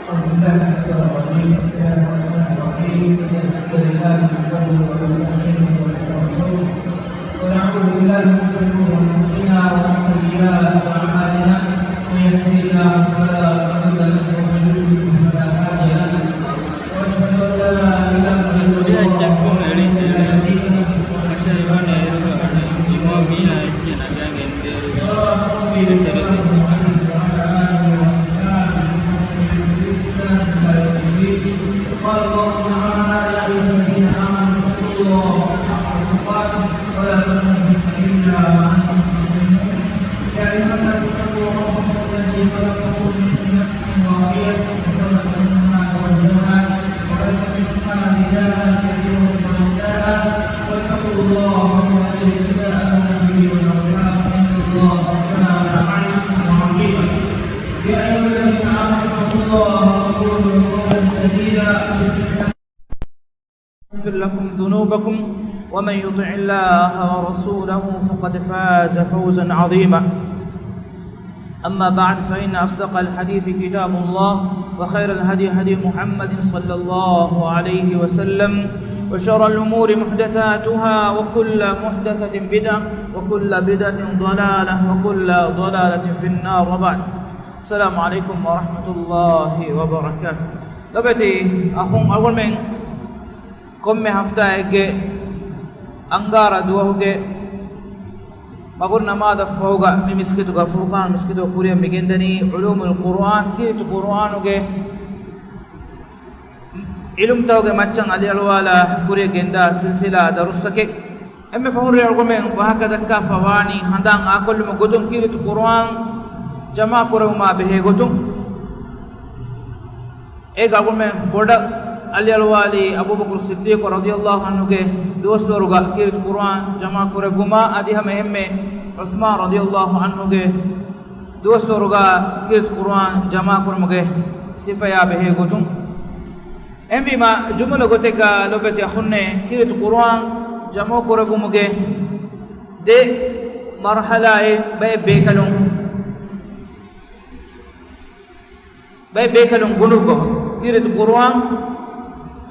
بسم الله الرحمن الرحيم الحمد لله نحمده ونستعينه ونستغفره ونعوذ بالله من شرور انفسنا ومن سيئات اعمالنا من يهده الله فلا مضل له ومن يضلل فلا هادي له واشهد ان لا اله الا الله وحده لا شريك له واشهد ان محمدا قال الله تعالى يا ايها الذين امنوا اتقوا الله حق تقاته ولا تموتن الا وانتم مسلمون يا ايها الناس اتقوا ربكم الذي خلقكم من نفس واحده وخلق منها زوجها وبث منهما رجالا كثيرا ونساء واتقوا الله الذي تساءلون به والارحام ان الله كان عليكم رقيبا يا ايها الذين امنوا اتقوا الله وقولوا قولا سديدا يغفر لكم ذنوبكم ومن يطع الله ورسوله فقد فاز فوزا عظيما أما بعد فإن أصدق الحديث كتاب الله وخير الهدي هدي محمد صلى الله عليه وسلم وشر الأمور محدثاتها وكل محدثة بدعة وكل بدعة ضلالة وكل ضلالة في النار وبعد السلام عليكم ورحمة الله وبركاته لبتي أخون أول من komme haftaege angara duwahuge magur namada fawga mi miskitu ga furqan miskitu kuriya migendani ulumul quran kitu quranuge ilum tawge maccan ali alwala kuriya genda silsila darustake emme fahuri algomen wa hakada ka fawani handan akol mo godon kitu quran jama kuruma behe godon e galgomen boda Ali alwali Abu Bakr Siddiq radhiyallahu anhu ke dostoruga kirit Quran jama kore vuma adi hame hemme Uthman radhiyallahu anhu ke dostoruga kirit Quran jama kore muge sifaya behe gotum embi ma jumla goteka lobeti akhunne kirit Quran jama kore vumuge de marhala e bay bekalum gunugo kirit Quran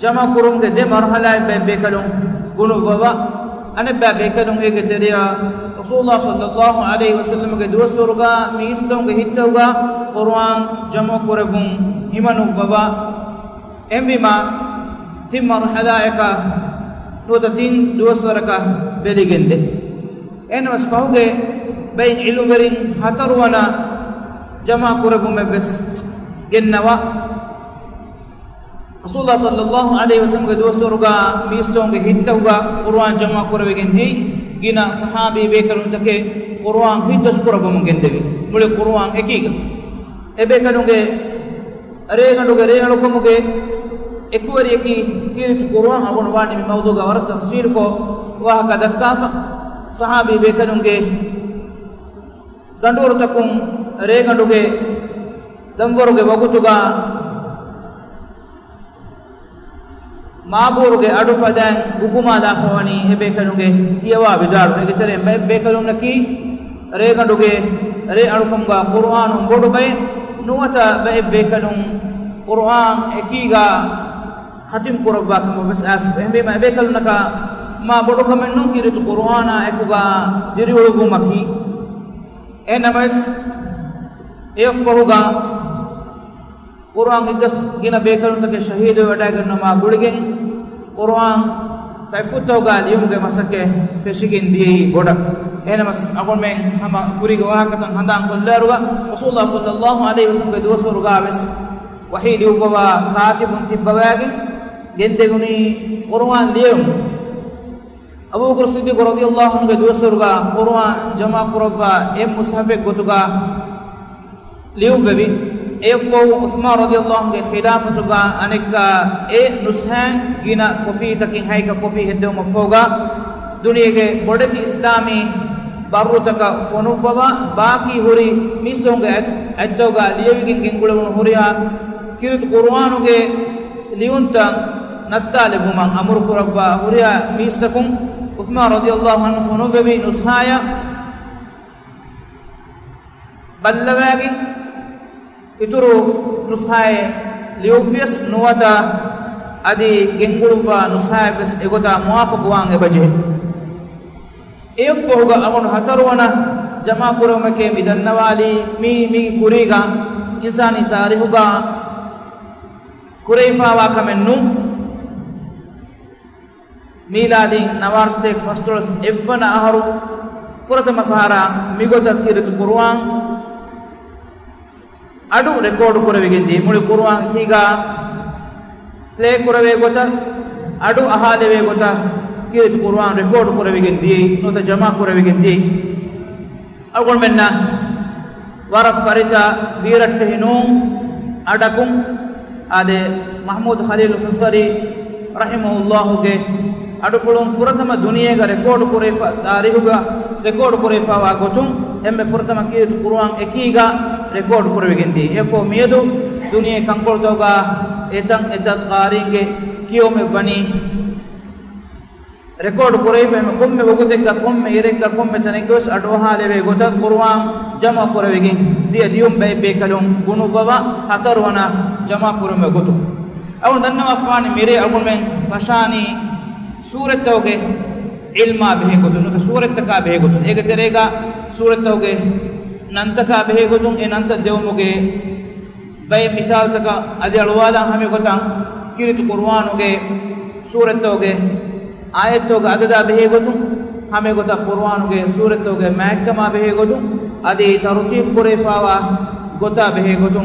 jama kurunge de marhala be bekalum gunu baba ane be bekalum ege teriya rasulullah sallallahu alaihi wasallam ge dostoruga mi istonge hittawga Quran jama kurevum himanu baba embi ma tim marhala eka noda tin dostoraka beligende enwas pahuge bay ilumerin hatarwana jama kurevum bes gennawa Rasulullah sallallahu alaihi wasallam ge dostoruga mistonge hittawga Quran jama korwegendi gina sahabi bekalun take Quran hittos korabum gendevi mule Quran ekiga ebekalunge areganduge renalukomuge ekuri eki kirit Quran agon wani mi mawduga war tafsir ko wa kadakkafa sahabi bekalunge gandur takum reganduge damboruge wagutuga maaburuge adu fadan hukuma da fawani ebe kanuge kiyawa bidaru egitere be kanunaki re ganduge re adukumga Quran bodu bay nuwata be kanun Quran ekiga hatim kurabak mo bas as embe ma be kanunaka ma bodu kamennu kiritu Qur'ana ekuga diriwulu maki enamas efahuga Quran idas gina bekalun take shahid wada ganna ma gudigen Quran faifutawga liumge masake feshigin di boda enamas agon men hama guriga wahakatan handan kollaruga rasulullah sallallahu alaihi wasallam ge dosoruga bes wahid ubawa katibun tibbawagi gendeguni Quran lium Abu Bakr Siddiq radhiyallahu anhu ge dosoruga Quran jama kurabba em mushafe gotuga lium bebi efo Uthman radhiyallahu anhu khilafatuga aneka e nushan gina kopi takin haika kopi hedde mafoga duniyage bodati islami barutaka fonu baba baki huri misonga addoga liyewigin gengulun huriya kirit Qur'anuge liunta nattale buman amur kurabba huriya misakum Uthman radhiyallahu anhu fonu bebi nushaya ballawagi ituru nushaye liubias nuwata adi genguluwa nushabis egota muwafaq wan ebaje efoga amon hatarwana jama kurumake midannawali mi kuriga insani tarihuga kuraifa wa kamennu miladi nawar state fastros evana aharu furatama fahara migota kiritu Qur'an adu record kuravigendi muli Qur'an kiga play kurave gota adu ahaleve gota kiritu Qur'an record kuravigendi nota jama kuravigendi agol menna wara farita biratte hinum adakum ade Mahmud Khalil Husari rahimahullah ge adu fulum furatama duniya ga record kurefa tarihuga record kurefa wa gotum emme furatama kiritu Qur'an ekiga record kurevigendi efo miedu duniya kankol toga etan qaringe kiyome bani record kurefa me komme bogutegga komme iregga komme tanegos adu haleve gota Qur'an jama kuravigin dia dium be kalum gunuwa hatarwana jama kurume gotu awun danna afani mere agun men fashani surat toge ilma behe gotu no surat ka behe gotu ege terega surat toge nantaka behe gotu enanta devmuge bay misal taka adi alwala hame gotan kiritu Qur'an uge surat toge ayat toge adada behe gotu hame gota Qur'an uge surat toge makkama behe gotu adi tartib kurefawa gota behe gotu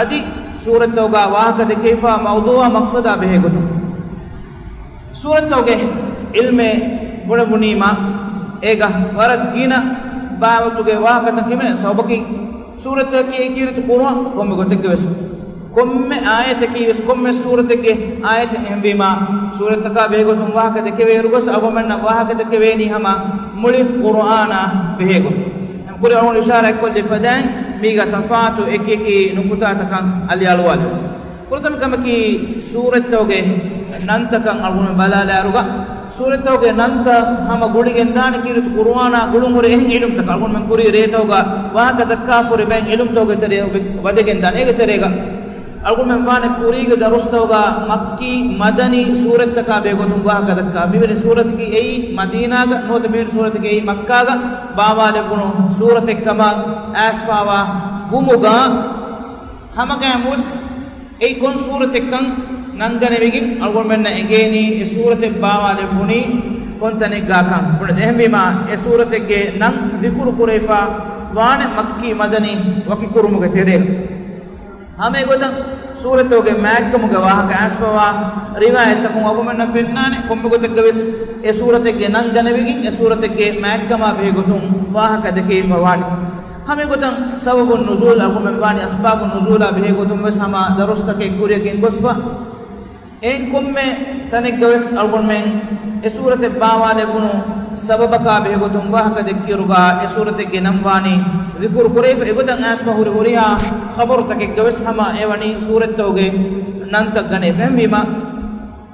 adi surat toga wahaka de kaifa mawdu'a maqsada behe gotu surat toge ilme bunima ega waragina baawtuge wahaka takime sawbaki surat ke kiritu Qur'an komme gotegge wes komme ayat ke wes komme surat ke ayat embima surat ka behe gotu wahaka de keve rugos agomenna wahaka de keve ni hama muli Qur'ana behe gotu kuri awon ishara kulli fadan miga tafatu ekeki nukuta takan ali alwal furtam kamaki surat toge nantakan algun balala aruga surat toge nanta hama gudigen dan kiritu Qur'ana gulungure ehin ilum tak algun men kuri retoga wahaka dakka furi ben ilum toge tere wadegen dan ege terega algun men bane kuri ge darustoga makki madani surat ka begotum wahaka dakka bibeni surat ki ei madina ga no de bibeni surat ki ei makka ga bawa levunu surat kama asfawa gumuga hamaga mus ei kon surat kan nangane wigi algon menna egeni e surat bawa levuni kontane ga kan bune dehmima e surat ge nan zikru kurefa wane makki madani waki kurumuga tere hame gotan surat oge makkamuga wahaka asfawa riwayat takum agumenna fennane komme gotegga wes e surat ge nangane wigi e surat ge makkama be gotum wahaka de kayfa wani hame gotan sababun nuzul agumen bani asbabun nuzul be gotum wes hama darusta ke kuriya gen gosfa en komme tanegga wes algon men e surat bawale bunu sababaka be gotum wahaka de kiruga e surat ge namwani zikr kurayf egotan asfa huri huriya khabar take gawes hama ewani surat toge nanta gane fahmima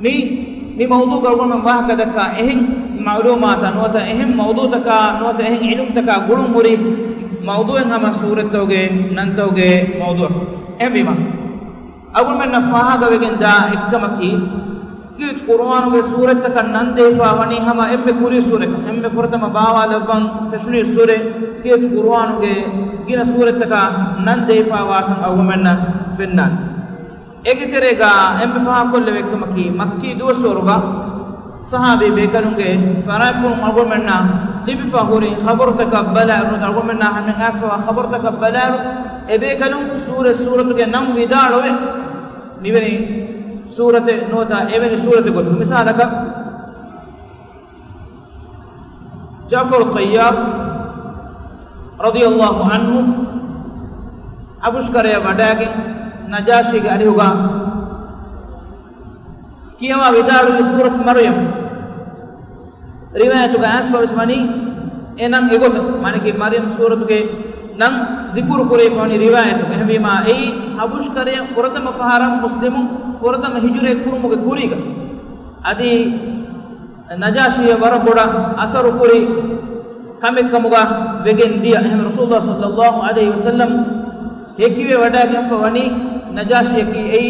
mi mawdu gargon men wahaka dakka ehin ma'lumat anwata ehin mawdu taka anwata ehin ilm taka gulum muri mawdu en hama surat toge nantoge mawdu emima agul men nafaha gawegen da ikkamaki kirit Qur'an ge surat taka nande fa wani hama emme kuri surat emme furtama bawa lawan fashuni surat kirit Qur'an ge gina surat taka nande fa watan agumenna fennan ege terega emme fa kolle wekkamaki makki duwasuruga sahabi bekanunge farapun agumenna libi fa huri khabar taka bala agumenna hamen aswa khabar taka bala ebe kanun surat ge nam vidalowe niveni surate nota eveni surate gotu misalaka Ja'far al-Tayyab radiyallahu anhu abushkare wadage najashi ge arihuga kiyawa vidalu surat Maryam riwayatu ga asfa usmani enang egot maniki Maryam surat ge nang dikur kore fani riwayatu ehmima ei abushkare furatama faharam muslimun furatama hijure kurumuge kuriga adi najashi waraboda asaru kuri kamekkamuga vegen dia ehm rasulullah sallallahu alaihi wasallam hekiwe wadage fawani نجاشي كي أي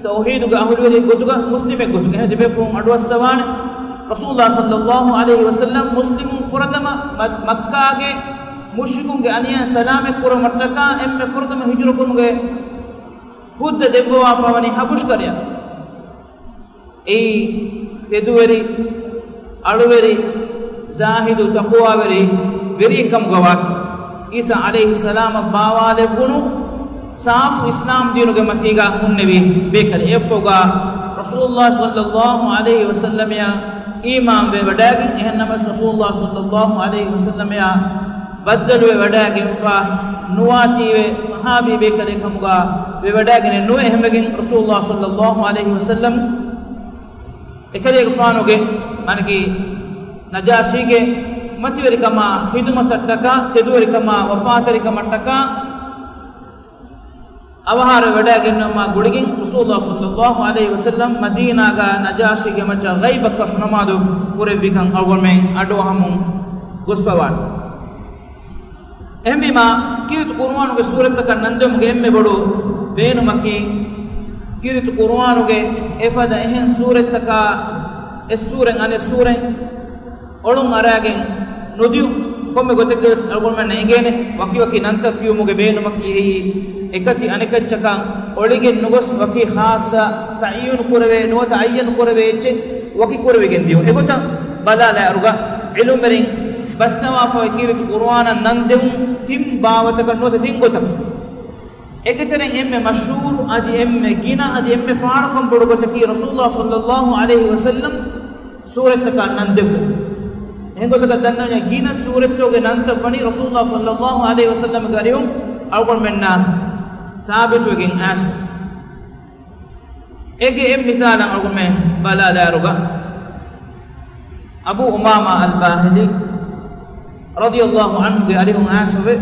توحيد أهل ولي قدوة مسلم قدوة هذا بيفهم أدوى السوان رسول الله صلى الله عليه وسلم مسلم فردم مكة مشركون أنيا سلام كورا متكا أم فردم هجركم هود دبوا فواني حبش كريا أي تدوري أرووري زاهد تقوى وري كم غوات عيسى عليه السلام باوال فنو صاف اسلام دينو کے متیگا النبي بكر يفوغا رسول الله صلى الله عليه وسلم يا امام به وڈاگی انما رسول الله صلى الله عليه وسلم يا بدل وڈاگی فا نواتي صحابي بكر كمغا وڈاگی نو احمگن رسول الله صلى الله عليه وسلم එකලේ ගෆානෝගේ මනකි නජාෂීගේ මතිවරිකම හිදුමතට්ටක තෙදුවරිකම වෆාතරිකමට්ටක අවහාර වැඩගෙන්නම ගුඩිගින් රසූලුල්ලාහ සල්ලල්ලාහු අලයිහි වසල්ලම් මදීනාගා නජාෂීගේ මච ගයිබක ශනමාදු කුරෙවිකන් අවගොමෙන් අඩෝහමුන් ගොස්වවන් එම්බිමා කිරිතු කුර්ආනුගේ සූරතක නන්දමුගේ එම්මෙ බඩු බේනුමකි කිරිතු කුර්ආනුගේ එෆද එහෙන් සූරතක එස්සූරෙන් අනේ සූරෙන් ඔළුන් අරගෙන නොදියු කොම්මෙ ගොතෙක්ස් අල්ගොල්ම නේගේනේ වකි නන්ත කියුමුගේ බේනුමකි එහි එකති අනෙකච්චකන් ඔලිගෙන් නුගොස් වකි ખાસ තයුන් කුරවේ නොත අයන් කුරවේ එච්ච වකි කුරවෙගෙන් දියු එගොත බදාලා අරුගා ඉලුමරින් බස්සවා ෆෝ කිරිතු කුර්ආන නන්දෙම් තිම් බාවතක නොත තින් ගොත එකතරෙන් එම්මෙ මෂූර් අදි එම්මෙ ගිනා අදි එම්මෙ ෆාණකම් බොඩ ගොත කි රසූලුල්ලාහ සල්ලල්ලාහු අලයිහි වසල්ලම් සූරතක නන්දෙම් එහෙගොතක දන්නවනේ ගින සූරතෝගේ නන්ත වනි රසූලුල්ලාහ සල්ලල්ලාහු අලයිහි වසල්ලම් ගරියුම් අවගොල් මෙන්නා ثابت وجين آس إجي مثالا أقول من بلا دارجا أبو أمامة الباهلي رضي الله عنه عليهم آسوه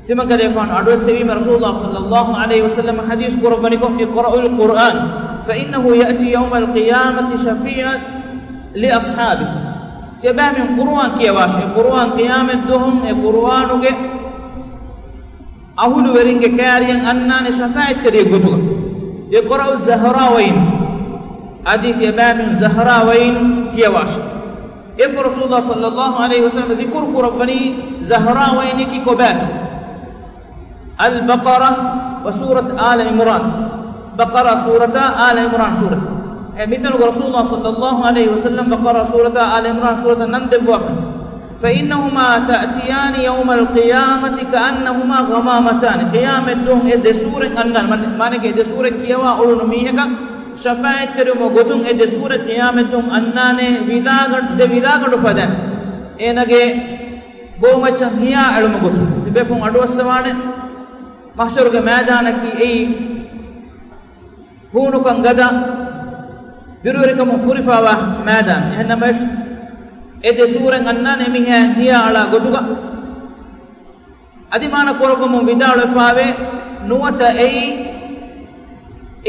ثم قال يفعل أدوس سبيم رسول الله صلى الله عليه وسلم حديث قربانكم اقرأوا القرآن فإنه يأتي يوم القيامة شفيعا لأصحابه جبا من قرآن كيواش قرآن قيامة دهم قرآن أهل ورينج كاريان أنان شفاعة تريقتها يقرأ الزهراوين حديث يباب زهراوين كيواش إف رسول الله صلى الله عليه وسلم ذكرك ربني زهراوين كي كبات البقرة وسورة آل عمران بقرة سورة آل عمران سورة مثل رسول الله صلى الله عليه وسلم بقرة سورة آل عمران سورة نندب وفن فإنهما تأتيان يوم القيامة كأنهما غمامتان قيامة دوم إد سورة أنن مانك إد سورة كيوا أولو ميهك شفاعة تريم وغتون إد سورة قيامة دوم أنن ويلاغد فدن إنك بومچ هيا علم غتون تبفون أدو السوانه محشر کے میدان کی ای هونو كان غدا بيروركم فرفاوا ميدان انمس ede suren annane miha hiya ala gotuga adimana korogum vidalo faave nuwata ei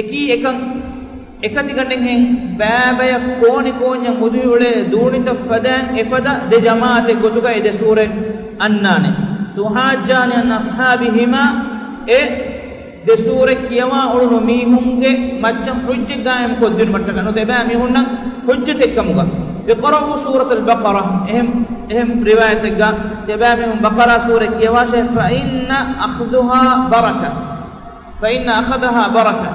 eki ekan ekati ganden hen baabaya koni konya muduyule dunita fadan efada de jamaate gotuga ede suren annane tuhajjani an ashabihima e de sure kiyawa ulunu mihunge maccam hujje gaem koddin mattaka no deba mihunna hujje tekkamuga يقرأوا سورة البقرة اهم رواية تبامهم بقرة سورة كيواشة فإن أخذها بركة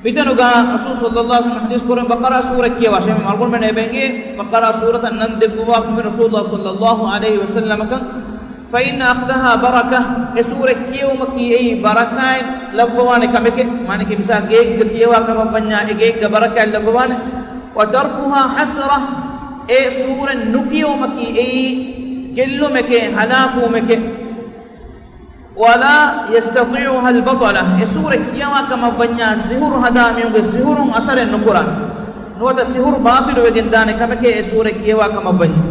بيتنوغا رسول صلى الله عليه وسلم حديث قرآن بقرة سورة كيواشة مرغول من ابنجي بقرة سورة النندب من رسول الله صلى الله عليه وسلم فإن أخذها بركة سورة كيومكي أي بركة لفوان كمك معنى كمسا جيك كيوا كما بنيا جيك بركة لفوان وتركها حسرة اي سورة نكيو مكي اي كلو مكي هلاكو مكي ولا يستطيعها البطلة اي سورة كيما كما بنيا سهور هداميون سهور أثر النقران نوتا سهور باطل وجندان كما كي اي سورة كيما كما بنيا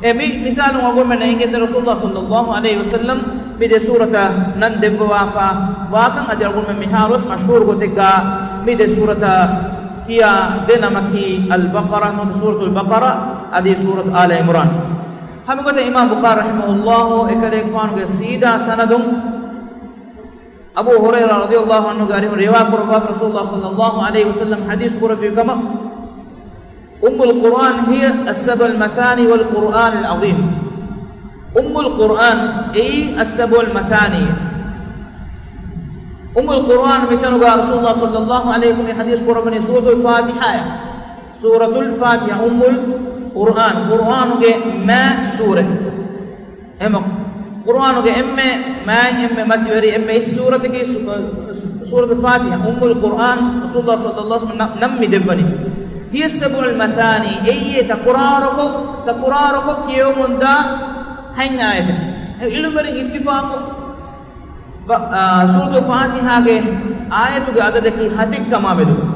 اي مثال أقول من أيك رسول الله صلى الله عليه وسلم بدي سورة نندب وافا واكن أدي أقول من مهاروس مشهور قتقا بدي سورة كيا دينامكي البقرة سورة البقرة هذه سورة آل عمران هم قلت إمام بخاري رحمه الله إكريك فانو سيدا سندهم أبو هريرة رضي الله عنه قال رواية رسول الله صلى الله عليه وسلم حديث في كما أم القرآن هي السبع المثاني والقرآن العظيم. أم القرآن أي السبع المثاني. أم القرآن مثل رسول الله صلى الله عليه وسلم حديث قرآن سورة الفاتحة. سورة الفاتحة أم القرآن. قرآن ما سورة أما قرآن ما متوري سورة سورة الفاتحة أم القرآن. رسول الله صلى الله عليه وسلم نمي دبني هي السبع المثاني أي تقرارك يوم دا هين آية علم اتفاق سورة الفاتحة के आयत के आदत की हतिक कमा में दुगा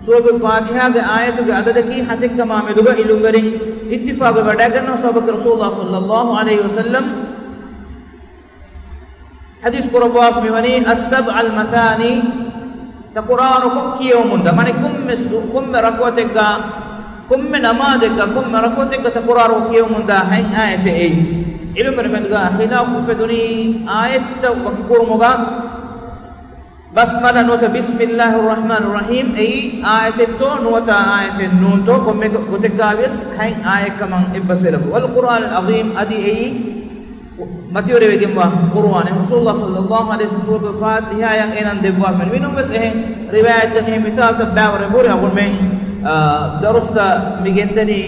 सूरत फातिहा के आयत के आदत की हतिक कमा में दुगा इल्म करें इत्तिफाक बड़ा करना सबक रसूलुल्लाह सल्लल्लाहु अलैहि वसल्लम हदीस कुरबाफ में बनी अस्सब अल मथानी तकुरान को कियो मुंदा माने कुम रकवतेगा कुम नमाज़ेगा कुम रकवतेगा तकुरान को कियो मुंदा है आयत ए इल्म में दुगा खिलाफ फदुनी आयत वकुरमुगा बसमला नोता बिस्मिल्लाहिर रहमानिर रहीम ए आयत तो नोता आयत नून तो कुम गोतेगा विस है आयत कमन इबसलफ वल कुरान अल अज़ीम अदी ए मतियोरे वेगिम्वा कुरान रसूलुल्लाह सल्लल्लाहु अलैहि वसल्लम सूरत फातिहा yang enan devar men minum bes riwayat yang mital tabawar bore agun men darusta migendani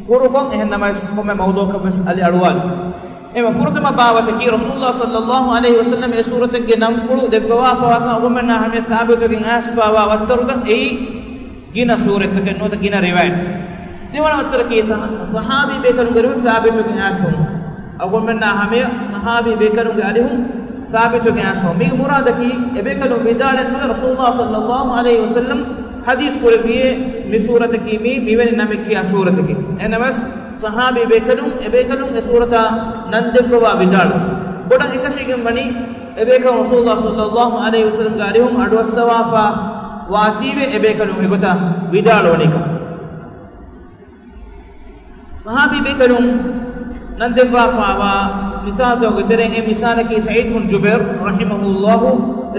kurukon namas komme mawdu ka bes ali arwal ema furtama bawata ki rasulullah sallallahu alaihi wasallam e surat ke nam fulu debwa fa ka agun men na hame sabit ke asfa wa wattaruda ei gina surat ke no ta gina riwayat dewana wattar ki sahabi bekalu garu sabit ke asfa أقول منا همي صحابي بيكروا عليهم ثابتوا كأسهم مي مرادكي بيكروا بدال رسول الله صلى الله عليه وسلم حديث قول فيه مسورة كيمي ميوين نامكي سورة كي أنا بس صحابي بيكروا سورة نندبوا بدال بودا إكشيكم بني بيكروا رسول الله صلى الله عليه وسلم عليهم أدوا السوافا واتيبه بيكروا إكوتا بدال ونيكم صحابي بيكروا نندفع فاوا مثال تو گترين مثال کی سعيد بن جبير رحمه الله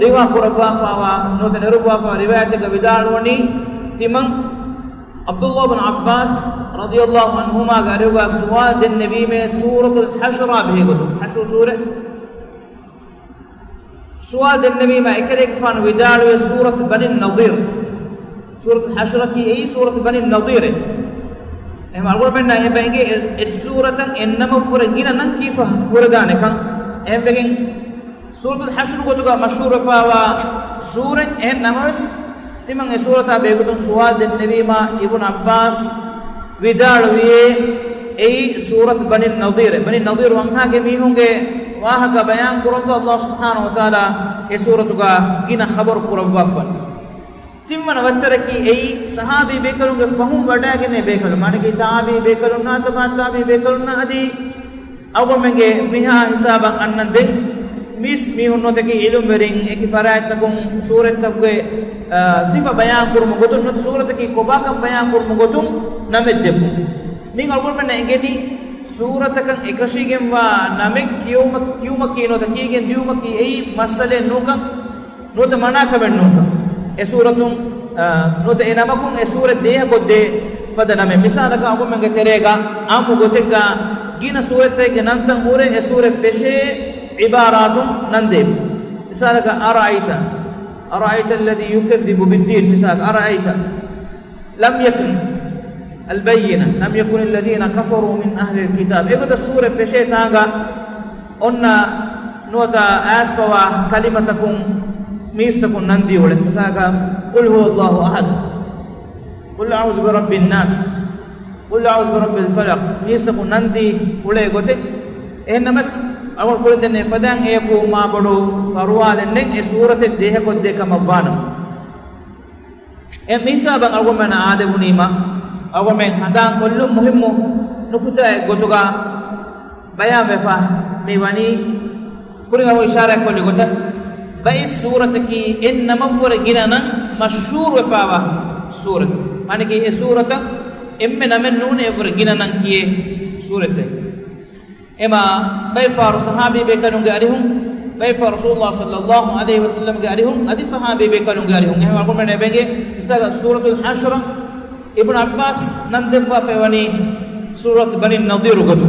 روا قربا فاوا نوتن روا فا روایت کا بدال ونی تمن عبد الله بن عباس رضي الله عنهما غروا سواد النبي میں سورۃ الحشر بھی گو حشر سورہ سواد النبي میں ایک فان بدال سورۃ بني النضير سورۃ الحشر کی ای سورۃ بني النضير em algol menna e benge suratan ennama pura gina nan kifa puragane kan em begen suratul hashr gotuga mashhur fawa sura en namas timang e surata begutun suwad den nabima ibn abbas vidalwiye ei surat bani nadir wangha ge mihunge waha ka bayan kurabba allah subhanahu wa taala e suratuga gina khabar kurabba ತಿಮ್ಮನ ವತ್ತರಕಿ ಐ ಸಹಾಬಿ ಬೇಕರುಗೆ ಫಹುಂ ವಡಾಗೆನೆ ಬೇಕರು ಮಾನಗೆ ತಾಬಿ ಬೇಕರುನ್ನ ತಾಬಿ ಬೇಕರುನ್ನ ಅದಿ ಅವಮೆಗೆ ಮಿಹಾ ಹಿಸಾಬಂ ಅನ್ನಂದೆ ಮಿಸ್ ಮಿಹುನ್ನೋತಗೆ ಇಲುಂ ವೆರಿಂ ಏಕಿ ಫರಾಯತಕುಂ ಸೂರತಗೆ ಸಿಫಾ ಬಯಾನ್ ಕುರುಮ ಗೊತುನ್ ನತ ಸೂರತಗೆ ಕೊಬಾಕಂ ಬಯಾನ್ ಕುರುಮ ಗೊತುಂ ನಮೆದ್ದೆಫು ನಿಂಗ ಅವಮೆನ್ನ ಎಂಗೆನಿ ಸೂರತಕಂ ಏಕಶಿಗೆಂ ವಾ ನಮೆಕ್ ಕ್ಯೂಮ ಕೀನೋತ ಕೀಗೆನ್ ದಿಯುಮ ಕಿ ಐ ಮಸಲೆ ನೂಕ ನೋತ ಮನಾಕಬೆನ್ ನೂಕ esuratun nota enamakum esurat deha godde fadaname misalaka agumenge terega amu gotega gina surate ge nantan ure esurat feshe ibaratun nandef misalaka araita alladhi yukaththibu bid-din misalaka araita lam yakun al-bayyina lam yakun alladhina kafaru min ahli al-kitab egoda surate feshe tanga onna nota asfawa kalimatakum ميستكون نندي ولا مساكا قل هو الله أحد قل أعوذ برب الناس قل أعوذ برب الفلق ميستكون نندي ولا يقولك إنما بس أول كل دنيا فدان يكو ما بدو فروال النك سورة الديه قد ديك مبانا ميسا بان أقول من عادة ونيما أقول من هدان كل مهم نكتا قطوغا بيان بفا ميواني كوريغا وإشارة كل قطا باي سورة كي إنما فور جنانا مشهور وفاوا سورة معنى كي سورة إما نمن نون فور جنانا كي سورة إما باي فارو صحابي بيكانون عليهم بيف رسول الله صلى الله عليه وسلم قارهم أدي صحابي بيكلون قارهم هم أقول من بيجي مثال سورة الحشر ابن عباس نندفع فيوني سورة بني النضير قدو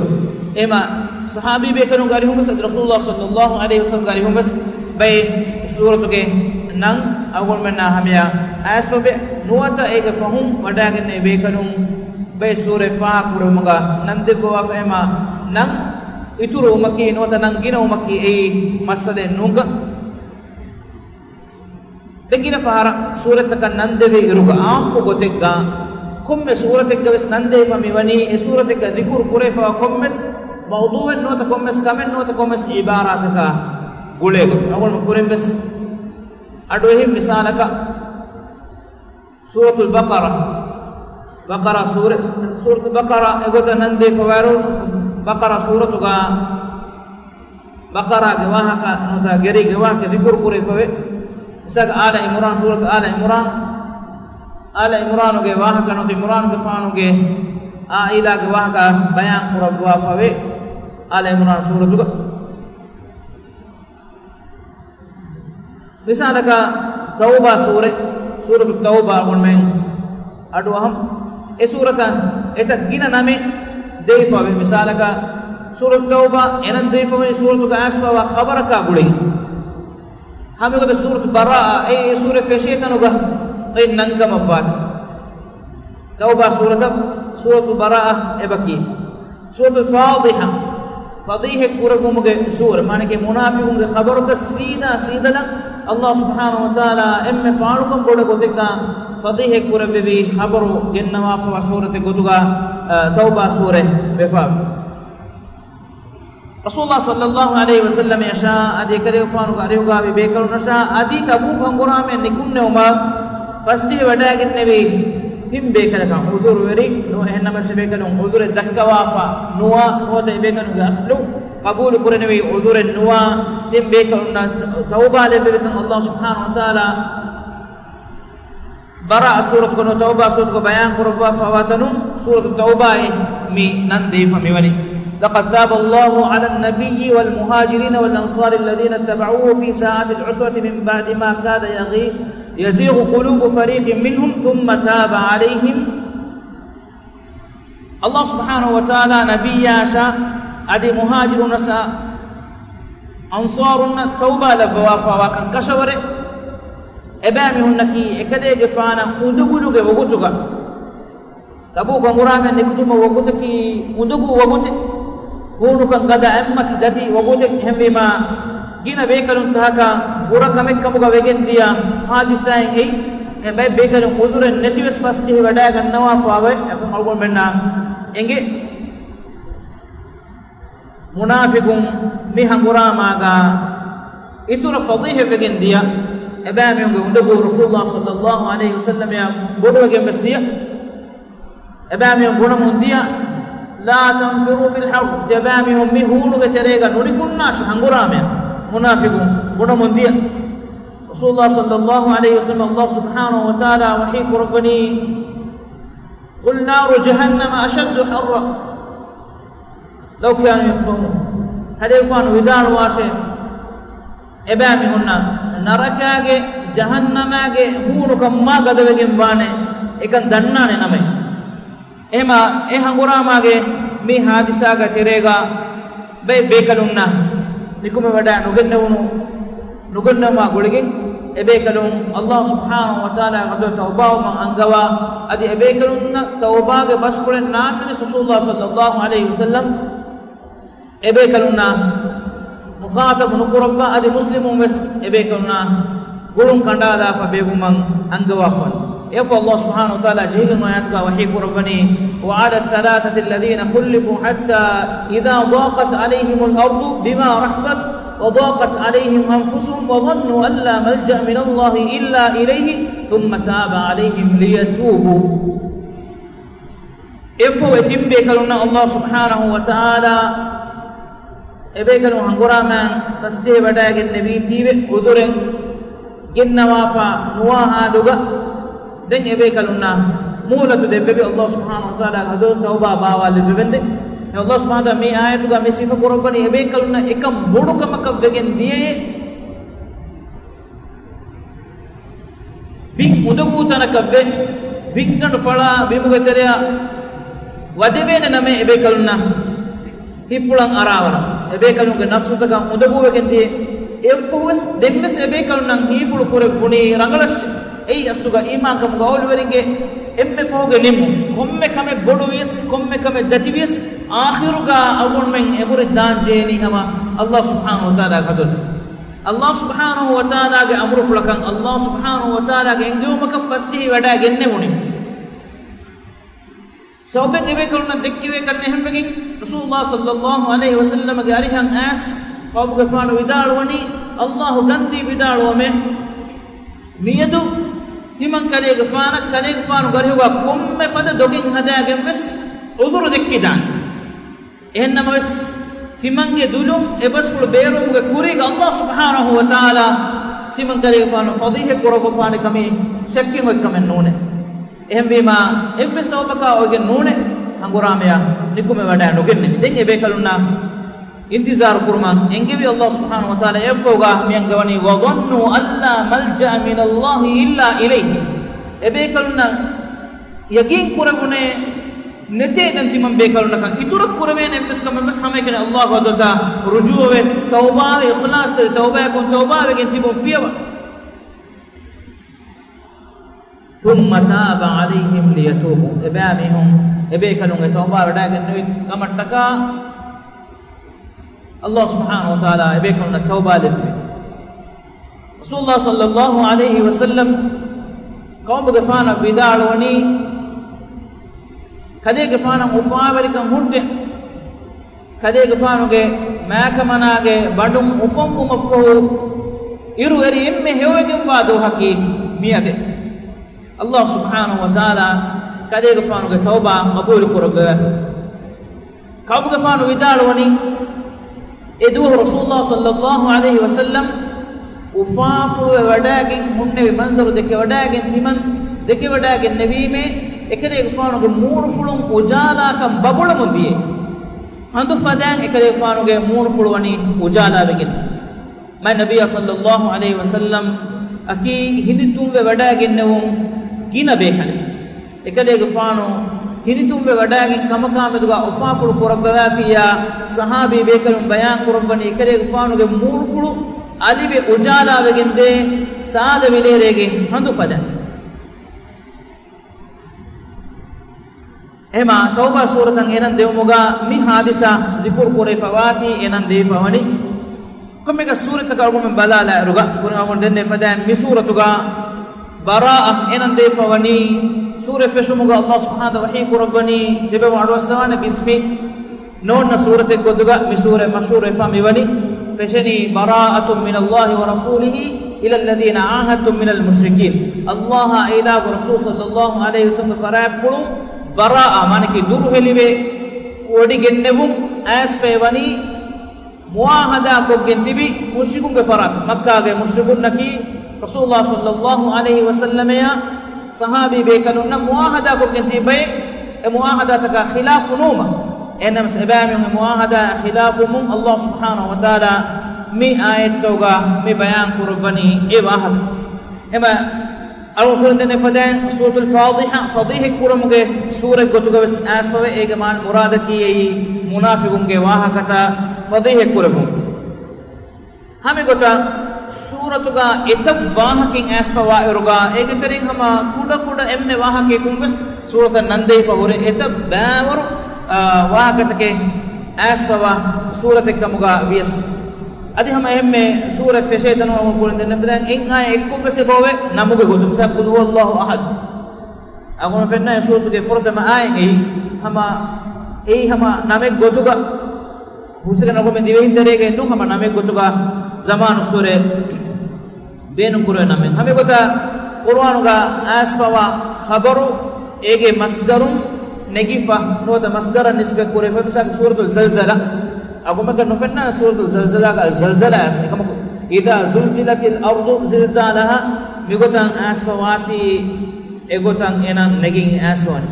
إما صحابي بيكلون قارهم بس رسول الله صلى الله عليه وسلم قارهم بس بي سورة كي نان أقول من هميا أسوأ نواتا إيك فهم وداعن بيكلون بي سورة فاق برمجا نندفع فيما نان ituru umaki nota nangina umaki masale nunga degina fahara surat kan nandeve iruga amko gotegga komme surat ekga wes nande famiwani e surat ekga dikur kure fa kommes mawdu'en nota kommes kamen nota kommes ibarat ka gulego awol kuren bes adohi misalaka suratul baqara suratul baqara egota nande fawarus Baqarah surat juga Baqarah gewah ka nota geri gewah ke dikur kure fawe misal Ala Imran surat Ala Imran gewah ka nota Imran ke fanu ge Aila gewah ka bayan kurabwa fawe Ala Imran surat juga misal ka Taubah surat Taubah pun main adu aham e surata eta gina name ديفا بمثالك سورة التوبة إن ديفا من سورة العصر وخبرك بولي هم يقول سورة براءة أي سورة فشيتا نقول أي ننكا مبات توبة سورة براءة إبكي سورة الفاضحة فضيحة كورفهم سورة معنى كي منافقون خبرك سيدا لك الله سبحانه وتعالى إما فعلكم بولا قتك فضيحة كورفبي خبروا جنوا فسورة قتك توبة سورة بفاب رسول الله صلى الله عليه وسلم يشاء أدي كريفانو كريوغا ببيكر نشاء أدي تبوك هنغرام نكون نوما فستي وداك النبي تم بيكر كان حضور وري نو إنما سبيكر حضور الدكوافا نوا تبيكر أصلو قبول كرنبي حضور النوا تم بيكر توبة لبيكر الله سبحانه وتعالى براء سورة كنو توبة سورة بيان قربا فواتنم سورة التوبة مي نندي فميوني لقد تاب الله على النبي والمهاجرين والأنصار الذين اتبعوه في ساعة العسرة من بعد ما كاد يزيغ قلوب فريق منهم ثم تاب عليهم الله سبحانه وتعالى نبي ياشا أدي مهاجرون سا أنصارنا توبة لبوافا وكان كشوري إبامي هنكي إكده جفانا ودقلوك وقتك تبوك ونقرامي نكتم وقتكي ودقو وقتك هونو كان قد أمتي دتي وقتك هم بما جينا بيكالون تهكا ورقا مكا مكا وقن ديا حادثة إباي بيكالون قدر النتيوس فاسده وداك النوافا أكون أقول منا إنجي منافقون ميهان قراماغا إتنا فضيه وقن ديا إبامي ونقول رسول الله صلى الله عليه وسلم يا بدو جنب استيا إبامي ونقول منديا لا تنفروا في الحرب جبامي هم مهون وتريقا نريكون ناش هنقرامي منافقون بدو منديا رسول الله صلى الله عليه وسلم الله سبحانه وتعالى وحيك ربني قل نار جهنم أشد حرا لو كانوا يفقهون هل يفعل ودار واشي إبامي هنا ನರಕಾಗೆ ಜಹನ್ನಮಾಗೆ ಹೂನು ಕಮ್ಮ ಗದವೆಗೆ ಬಾನೆ ಏಕನ್ ದಣ್ಣಾನೆ ನಮೆ M A ಹಂಗುರಾಮಾಗೆ ಮಿ ಹಾದಿಸಾಗ ತೆರೆಗ ಬೈ ಬೇಕಲುನ್ನ ನಿಕುಮ ವಡ ನುಗನ್ನಮ ಗುಳಿಗೆ ಎಬೇಕಲುನ್ ಅಲ್ಲಾಹ್ ಸುಬ್ಹಾನಹು ವ ತಆಲಾ ಗದ ತೌಬಾವ ಮ ಅಂಗವ ಅದಿ ಎಬೇಕಲುನ್ನ ತೌಬಾಗೆ ಬಸ್ಫುಳೆ ನಾಟನೆ ರಸೂಲುಲ್ಲಾಹ ಸಲ್ಲಲ್ಲಾಹು ಅಲೈಹಿ ವಸಲ್ಲಂ ಎಬೇಕಲುನ್ನ مخاطب نقربا ادي مسلم بس ابيكنا قولون كندا فبيهمن انغوافن يفو الله سبحانه وتعالى جهل ما يتقى وحي قربني وعلى الثلاثه الذين خلفوا حتى اذا ضاقت عليهم الارض بما رحبت وضاقت عليهم انفسهم وظنوا ان لا ملجا من الله الا اليه ثم تاب عليهم ليتوبوا يفو اتمبيكلنا الله سبحانه وتعالى إبيكلون هنقراما فستي بدايق النبي تيبه قدرين جنة وافا نواها لغا دين إبيكلون مولة دببي الله سبحانه وتعالى هدون توبا باوا لببند Allah subhanahu wa ta'ala me ayatuga me sifa korobani ebe kaluna ekam bodu kamaka vegen diye bing udagu tanaka ve bingand fala bimugeteriya wadevene name ebe kaluna hippulan arawara ebe kalunge nafsu taka udagu vegen diye efus demmes ebe kaluna hifulu kore funi rangalash ei asuga iman kam gaul weringe emme foge nimmu komme kame boduwis komme kame datiwis akhiruga awun men ebure dan jeni hama Allah subhanahu wa ta'ala kadota Allah subhanahu wa ta'ala ge amru fulakan Allah subhanahu wa ta'ala ge engumaka fasti wada genne muni sawben ebe kolna dekkiwe kanne hembegin Rasulullah sallallahu alaihi wasallam ge arihan as qabu gafanu widalwani Allah gandi widalwame miyadu timan kale gafanu garhuga komme fada dogin hadagen mes uduru dekkidan ehannama wes timange dulum ebas pul berum ge kuriga Allah subhanahu wa ta'ala timan kale gafanu fadihe korogo fani kami shakki hoy kamen nune ehmbima ebbe sawbaka oge nune anguramiya nikume wada nugenne den ebe kalunna intizar kurma engebi Allah subhanahu wa ta'ala efoga miyangawani wa dhannu alla malja min Allah illa ilayhi ebe kalunna yaqin kurabune nete dan timam be kalunna kan itura kurabene embes kam embes hame ken Allah wadata rujuwe tauba ikhlas tauba kun tauba be tibo fiwa thumma taba alaihim liyatubu ebamihum ebe kalunga tauba wada gen kamattaka Allah subhanahu wa ta'ala ebe kalunna tauba lebbi Rasulullah sallallahu alaihi wasallam kaum gafana bidalwani kade gafana ufawarikan hunde kade gafanuge makamanage badum ufam umaffu iru eri emme hewegem wadu haki miyade Allah subhanahu wa ta'ala kade gafanuge tauba qabul kurabba kaum gafanu bidalwani edu Rasulullah sallallahu alaihi wasallam ufafu wadagen munne manzaru deke wadagen timan deke wadagen nabime ekere gfanuge moonu fulum ujala kam babula mundiye handu fadan ekere gfanuge moonu fulwani ujala begin man nabiy sallallahu alaihi wasallam aki hinitumbe wadagen nevum gina bekale ekere gfanu hinitumbe wadagen kamakameduga ufafulu korabbafiya sahabi bekalum bayan korabani ekere gfanuge moonu fulu alibe ujala begende saada vilerege handu fadan ema tauba suratan enan deumuga mi hadisa zikr kore fawati enan de fawani komega surata ka argumen balala ruga kuna mon denne fadan mi suratuga baraa enan de fawani sura feshumuga Allah subhanahu wa ta'ala rabbani debe wadwasawana bismi nonna surate goduga mi sura mashhur fami wani feshani bara'atun min Allah wa rasulihi ila alladhina ahadtum min al-mushrikeen Allah ila rasul sallallahu alaihi wasallam faraqulu baraa manaki dur helive odi gennevum as pevani muahada ko gentibi mushrikun ge farat makkah ge mushrikun naki rasulullah sallallahu alaihi wasallam ya sahabi be kanunna muahada ko gentibe e muahada taka khilaf numa enam sebami muahada khilaf mum Allah subhanahu wa ta'ala mi ayat toga mi bayan kurvani e wahab ema alu kurndene fadan suratul fatiha fadhihe kurumuge sura gotuga wes aspawe ege man murada kiyi munafiqunge wahakata fadhihe kuruvum hame gota suratuga etab wahakin aspawa eruga ege terin hama kuda emme wahake kunges surata nandei favore etab bawaru wahakatake aspawa surate kamuga vies adi hama emme sura feshaytanu amul kurndene fadan in ay ekkum bese bowe namuge gotum sa qul huwallahu ahad agun fenna suratuge fortama ay ei hama namek gotuga husega nagome divehin terege nu hama namek gotuga zaman sure benu kuro namek hame gota qur'anuga asfawa khabaru ege masdarum negifa no da masdara nisbe kure fa misal suratul zalzala aguma kan nofenna suratul zalzala al zalzala asikamu idha zulzilatil ardu zilzalaha migotan asfawati egotan enan negin aswan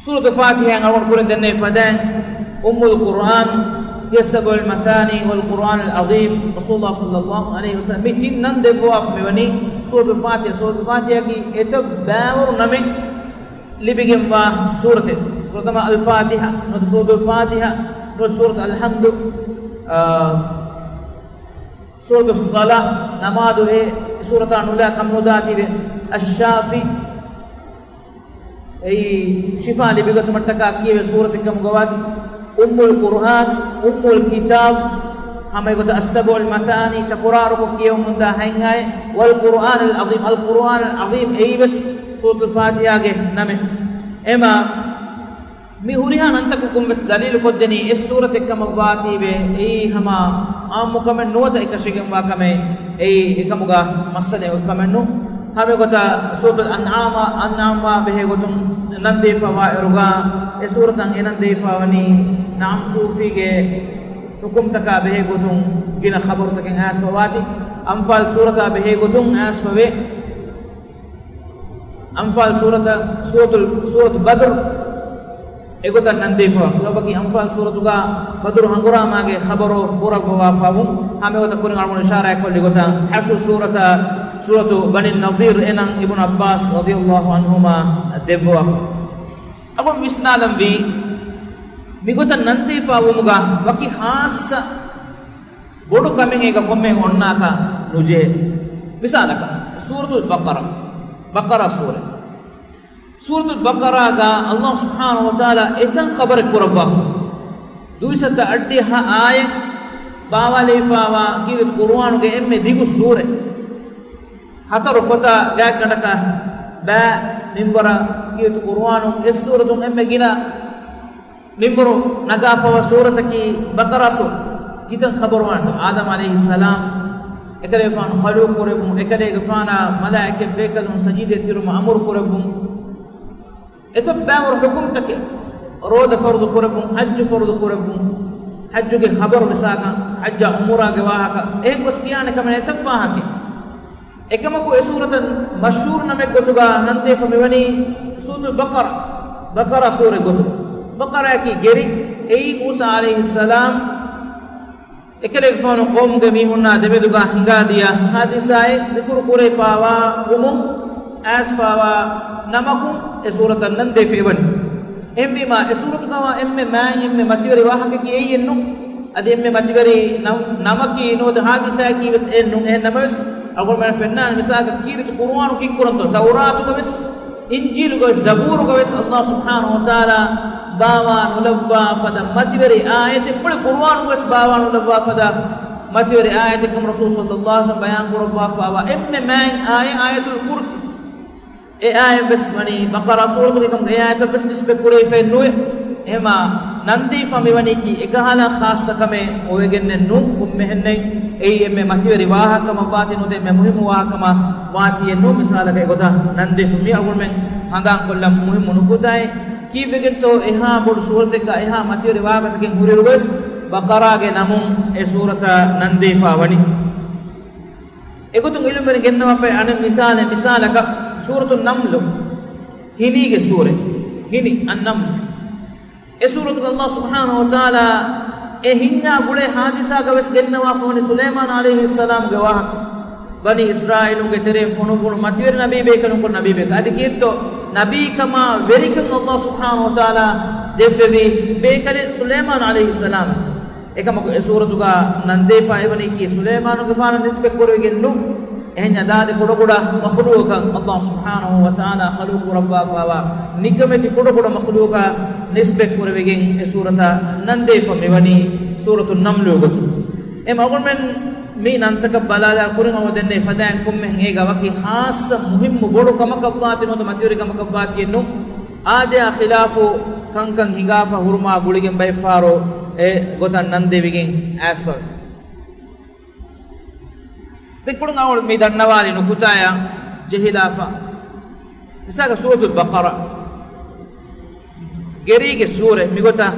سورة الفاتحة أقول قرن دنيا فدان القرآن هي السبع المثاني والقرآن العظيم. رسول الله صلى الله عليه وسلم متين نند بواف مبني سورة الفاتحة کی اتباور نمي لبيجم سورة الفاتحة نود سورة الفاتحة نود سورة الحمد سورة الصلاة نمادو سورة نولا كم نوداتي الشافي أي شفاء لبيجت مرتكا كيه سورة كم قواتي القرآن الكتاب هم يقول السبع المثاني تقرارك يوم دا هنگاي والقرآن العظيم أي بس سورة الفاتحة کے نمے اما ميهوريان انتكم بس دليل قدني السورة كم باتي به اي هما عام كم نوت اكشيكم واكم اي كمغا مسألة كم نو هم يقول سورة الأنعام به يقولون نندي فوائرغا سورة نندي فواني نعم صوفي کے حکم تکا به گوتون گنا خبر تکن اس فواتي انفال سورة به گوتون اس فوي انفال سورة بدر اگوتا نندي فو سبكي انفال سورة غا بدر هنگرا ماگه خبرو پورا فوافاهم ہمیں گوتا کورن علم اشارہ کو لگوتا حشو سورة بني النضير انن ابن عباس رضي الله عنهما دبوا اقول مسنادم بي ميگوتا نندي فاومغا وكي خاص بودو کمين ایک کومے وناکا نوجے مثالک سورة بقرة سورة البقرة کا اللہ سبحانہ وتعالی اتن خبر قربا دوسرا اڈیہ آئے باوالی فاوا کیرت قرآن کے ام دیگو سورة حتر فتا گاک نڈکا با نمبرا کیرت قرآن اس سورة ام گنا نمبرو نگافا سورة کی بقرة سورة کتن خبر وانتو آدم علیہ السلام اکلے فان خلوق قرفون اکلے فانا ملائکہ بیکلون سجیدے تیرو معمور قرفون اتباور حكم تك رود فرض قرفون حج فرض قرفون حج کے خبر مساگا حج عمرہ گواہا ایک بس کیا نے کمنے اتباہا کے ایکما کو سورۃ مشہور نمے گتگا نندے فمیونی سورۃ بقرہ سورہ گتو بقرہ کی گری ای موسی علیہ السلام اکلے فون قوم گمی ہونا دبے دگا ہنگا دیا حادثہ ذکر قرے فاوا اسفاوا نمكم سورة النندي في ابن امي ما سورة كما امي ما امي متوري واحد كي اي انو ادي امي متوري نمكي نو دهاغي ساكي بس انو نمس اقول من فنان مساك كيرت قرآن كي قرنتو تورات بس انجيل بس زبور بس الله سبحانه وتعالى باوا نلبا فدا متوري آية بل قرآن بس باوا نلبا فدا متوري آية كم رسول صلى الله عليه وسلم بيان قربا فاوا امي ما آية الكرسي آية بس مني بقرة سورة كم آية بس نسبة كوري في نوع هما نندي فمي مني كي إكهانا خاصة كمه ويجن النو كمهني أي إم ماتيوري واها كما باتي نوده مهم واها كما باتي النو مثال كيغودا نندي فمي أقول من هذا كلام مهم نقطة كي بيجن تو إها بود سورة كا إها ماتيوري واها بتكين كوري لبس بقرة كنامون سورة نندي فاوني اگوتن علم من گنوا فے ان مثال کا سورۃ النمل ہنی کے سورہ ہنی النمل اے سورۃ اللہ سبحانہ و تعالی اے ہنگا گڑے حادثہ کا وس گنوا فون سلیمان علیہ السلام گواہ بنی اسرائیل کے تیرے فونو فون متیر نبی بے کنو کو نبی بے ادی کیتو نبی کما ویریکن اللہ سبحانہ و تعالی دیوی بے کنے سلیمان علیہ السلام ekam suratu ga nande faibani ki Sulaimanu ge fana nisbe korwegen nu ehnya dade kodogoda makhluqan Allah subhanahu wa ta'ala khaluq rabba fawa nikameti kodogoda makhluqa nisbe korwegen e surata nande famewani suratu naml gotu em agon men mi nantaka balala kurin awdenne fadan kum men ega waki khas muhim bodu kamakabati no maduri kamakabati no ade khilafu kankan higafa hurma guligen bay faro e gotan nandevigen asfal dekpulun awol mi dannawali no kutaya jehilafa misaga suratul baqara gerige sure mi gota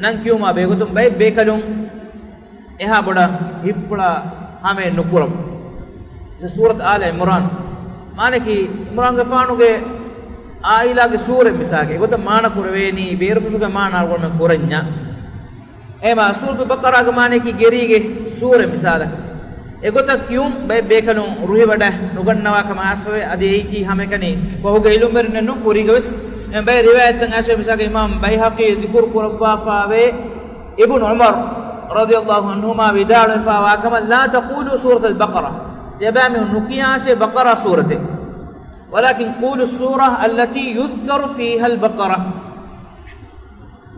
nankiyuma be gotum bay bekalum eha boda hippula hame nukuram surat al imran mane ki imran ge faanu ge ආයිලාගේ සූරෙ මිසාගේ ගොත මාන කුරවේනි බේරෆුසුගේ මාන අල්ගොන් මෙන් කුරඤ්ඤා එමා සූරතු බකරාගේ මානේ කි ගෙරීගේ සූරෙ මිසාලක එගොත කියුම් බයි බේකනු රුහි වඩ නුගන්නවා කම ආස්වේ අදී කි හැමකනි පොහුගේ ඉලුම්බරන නු කුරිගවස් බයි රිවායතන් ආස්වේ මිසාගේ ඉමාම් බයිහකි දිකුර් කුරවා ෆාවේ ඉබ්නු උමර් රදියල්ලාහු අන්හුමා විදාල ෆාවා කම ලා තقولوا سورة البقرة يبامي نكياش بقرة سورته ولكن قولوا السورة التي يذكر فيها البقرة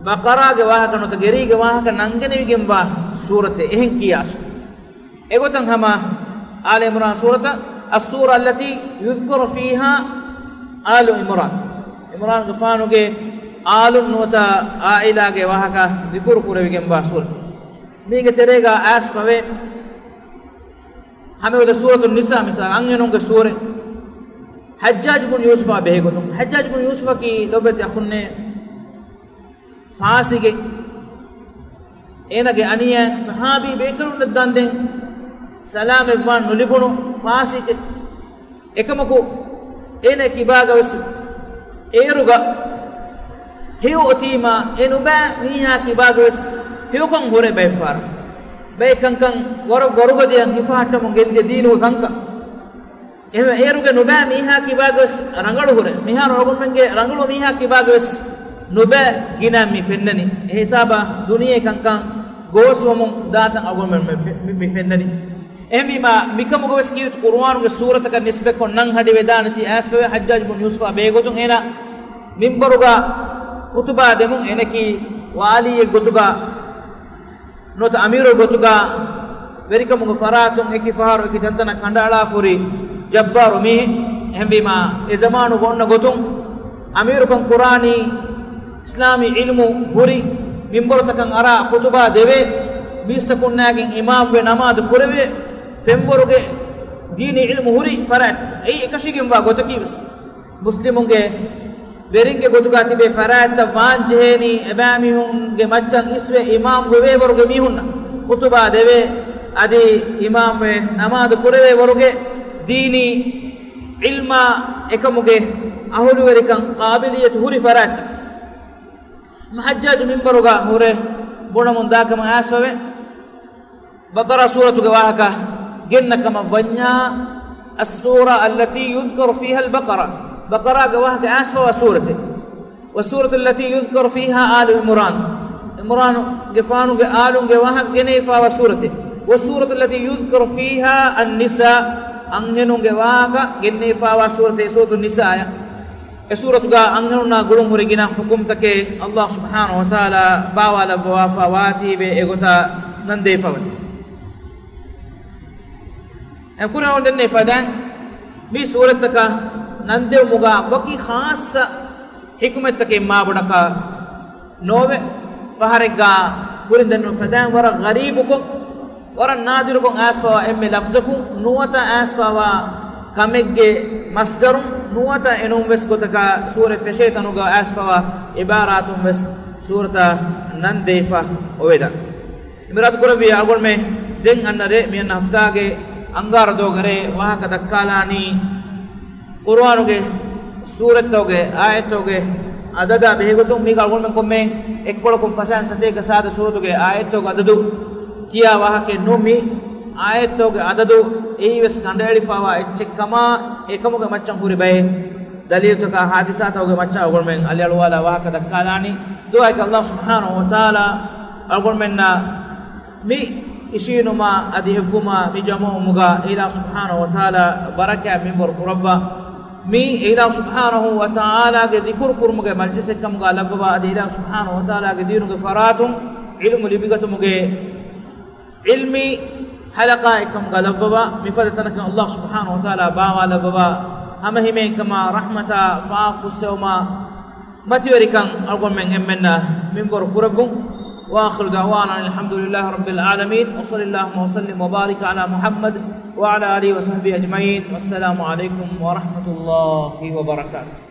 بقرة جواها كانوا تجري جواها كان نعنجني بجنبا سورة إهن كياش إيقوتن هما آل عمران سورة السورة التي يذكر فيها آل عمران عمران غفانو کے آل نوتا آئلہ جواها کا ذكر كوري بجنبا سورة ميجي تريغا آسفوي हमें उधर सूरत निसा मिसाल अंगनों के सूरे हज्जाज बुन यूसुफा बेगो तुम हज्जाज बुन यूसुफा की लोबत अखुन्ने फांसी के एना के अनिया सहाबी बेकर उन दंदे सलाम इबान नुलिबुनु फांसी के एकमको एने की बागवस एरुगा हियो ओतीमा एनुबा मीहा की बागवस हियो कंग होरे बेफार bay kankan warugade an hifaata mon gelde diinu kanka ehme eruge nuba miha kibagos rangalu hore miha rogun menge rangalu miha kibagos nuba gina mi fennani hisaba duniye kankan gosomon data agun mi fennani ehmi ma mikamu gos kirit qur'an ge surata ka nisbe kon nan hadi vedanati aswe hajjaj bin yusuf begotun ena minbaruga kutuba demun enaki wali gotuga නොත අමීරෝ ගොතුගා වෙරිකමුග ෆරාතුන් එකි ෆහාරු එකි තන්තන කණ්ඩාලා ෆුරි ජබ්බාරු මි එම්බිමා ඒ zamaanu ගොන්න ගොතුන් අමීරුකන් කුරානි ඉස්ලාමි ඉල්මු හුරි මිම්බරතකන් අරා ඛුතුබා දෙවේ මිස්තකුන්නාගෙන් ඉමාම් වේ නමාද පුරවේ පෙම්වරුගේ දීනි ඉල්මු හුරි ෆරාත් ඒ එකශිගෙන් වා ගොතකීවස් මුස්ලිමුන්ගේ වෙරින්ගේ ගොතුගා තිබේ ෆරාත් වාන්ජේනි එබෑමිහුන්ගේ මච්චන් ඉස්වේ ඉමාම් වේ වරුගේ මිහුන්න ඛුතුබා දෙවේ අදී ඉමාම් වේ නමාද පුරවේ වරුගේ දීනි ඉල්මා එකමුගේ අහුලු වෙරිකන් කාබිලියත් හුරි ෆරාත් මහජ්ජාජ් මින්බරුගා හුරේ බොණමුන් දාකම ආසවේ බකරා සූරතුගේ වාහක ගෙන්නකම වඤ්ඤා السورة التي يذكر فيها البقرة بقرة جواهك آسفة وسورته والسورة التي يذكر فيها آل عمران عمران جفانو آل جواهك جنيفة وسورته والسورة التي يذكر فيها النساء أنجنو جواهك جنيفة وسورته سورة النساء سورة جا أنجنونا قلوم مرجنا حكمتك الله سبحانه وتعالى باوالا بوافا واتي بإغتا ننديفة أكون أقول لنا فدان بي سورتك نندو مغا وكي خاص حكمتك ما بدك نوبه فهرغا ورندن فدان ور غريبكم ور نادركم اسفا ام لفظكم نوتا اسفا كمگه مصدر نوتا انوم وس كتك سوره فشيتنوغا اسفا عباراتهم وس سوره ننديفا اويدا امرات كربي اگون میں دين انره مين هفتاگه अंगार दोगरे वहां का दक्कालानी कुरान के सूरतों के आयतों के अददा बेगुतुम मी कागुन में कोमे एक कोड़ को फसान सते के साथ सूरतों के आयतों का अददु किया वहां के नुमी आयतों के अददु ए वस कंडेली फावा चिकमा एकमु के मच्चन पूरी बे दलील तो का हादिसा तो के मच्चा अगुन में अली वाला वहां का दक्कालानी दुआ के अल्लाह सुब्हानहु व तआला अगुन में ना मी इशीनुमा अदिफुमा मिजमो मुगा इला सुब्हानहु व तआला बरका मिंबर कुरबा मी इला सुब्हानहु व तआला के जिक्र कुरमुगे मजलिस कम गा लबवा इला सुब्हानहु व तआला के दीनु के फरातुम इल्मु लिबिगतु मुगे इल्मी हलका कम गा लबवा मिफदतनक अल्लाह सुब्हानहु व तआला बावा लबवा हम हिमे कमा रहमता फाफु सौमा मतिवरिकन अगोन में एमना मिंबर कुरबु واخر دعوانا الحمد لله رب العالمين وصلى اللهم وسلم وبارك على محمد وعلى اله وصحبه اجمعين والسلام عليكم ورحمه الله وبركاته.